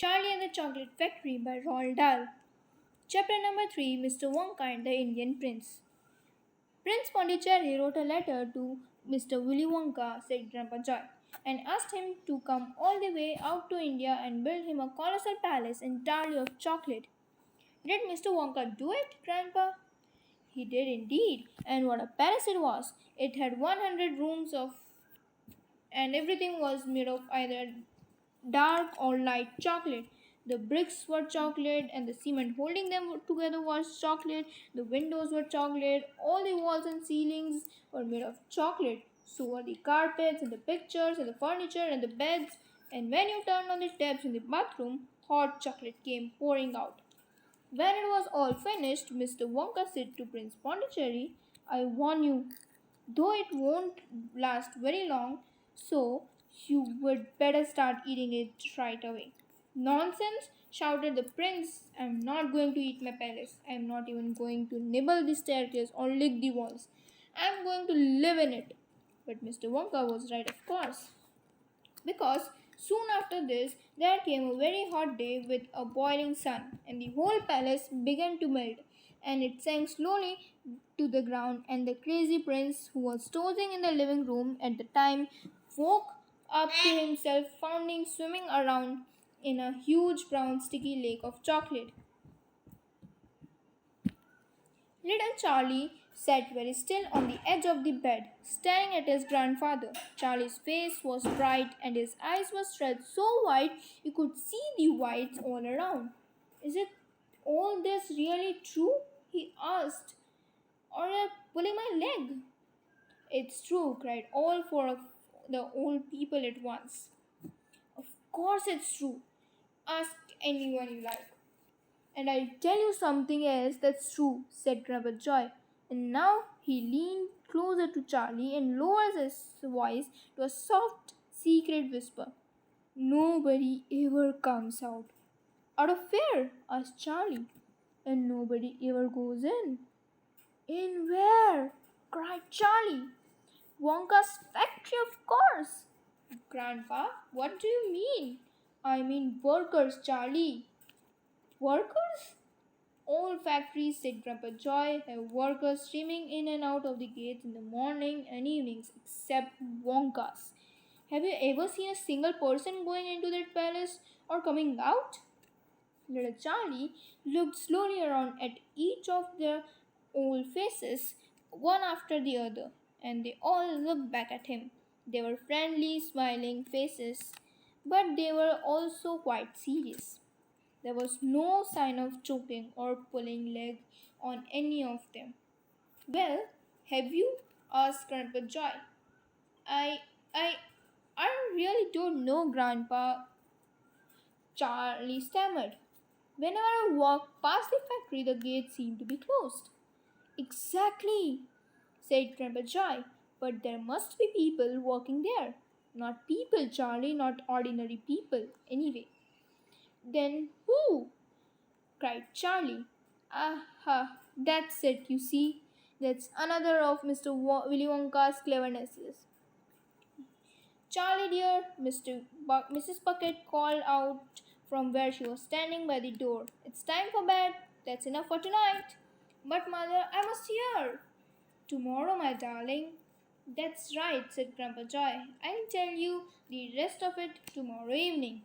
Charlie and the Chocolate Factory by Roald Dahl. Chapter number 3, Mr. Wonka and the Indian Prince. Prince Pondicherry wrote a letter to Mr. Willy Wonka, said Grandpa Joy, and asked him to come all the way out to India and build him a colossal palace entirely of chocolate. Did Mr. Wonka do it, Grandpa? He did indeed, and what a palace it was! It had 100 rooms and everything was made of either dark or light chocolate. The bricks were chocolate, and the cement holding them together was chocolate. The windows were chocolate. All the walls and ceilings were made of chocolate. So were the carpets, and the pictures, and the furniture, and the beds. And when you turned on the taps in the bathroom, hot chocolate came pouring out. When it was all finished, Mr. Wonka said to Prince Pondicherry, I warn you, though it won't last very long, so you would better start eating it right away. Nonsense! Shouted the prince. I'm not going to eat my palace. I'm not even going to nibble the staircase or lick the walls. I'm going to live in it. But Mr. Wonka was right, of course. Because soon after this, there came a very hot day with a boiling sun, and the whole palace began to melt, and it sank slowly to the ground. And the crazy prince, who was dozing in the living room at the time, woke up to himself finding swimming around in a huge brown sticky lake of chocolate. Little Charlie sat very still on the edge of the bed, staring at his grandfather. Charlie's face was bright and his eyes were stretched so wide you could see the whites all around. Is it all this really true? He asked. Or you're pulling my leg? It's true, cried all four of the old people at once. Of course it's true. Ask anyone you like. And I'll tell you something else that's true, said Grandpa Joy. And now he leaned closer to Charlie and lowered his voice to a soft, secret whisper. Nobody ever comes out. Out of fear? Asked Charlie. And nobody ever goes in. In where? Cried Charlie. Wonka's factory, of course. Grandpa, what do you mean? I mean workers, Charlie. Workers? All factories, said Grandpa Joy, have workers streaming in and out of the gates in the morning and evenings, except Wonka's. Have you ever seen a single person going into that palace or coming out? Little Charlie looked slowly around at each of their old faces, one after the other, and they all looked back at him. They were friendly, smiling faces, but they were also quite serious. There was no sign of choking or pulling leg on any of them. Well, have you? Asked Grandpa Joy. I, I, I really don't know, Grandpa, Charlie stammered. Whenever I walked past the factory, the gates seemed to be closed. Exactly, said Grandpa Joy. But there must be people working there. Not people, Charlie, not ordinary people, anyway. Then who? Cried Charlie. Aha, that's it, you see. That's another of Willy Wonka's clevernesses. Charlie dear, Mrs. Bucket called out from where she was standing by the door. It's time for bed. That's enough for tonight. But mother, I must hear. Tomorrow, my darling. That's right, said Grandpa Joy. I'll tell you the rest of it tomorrow evening.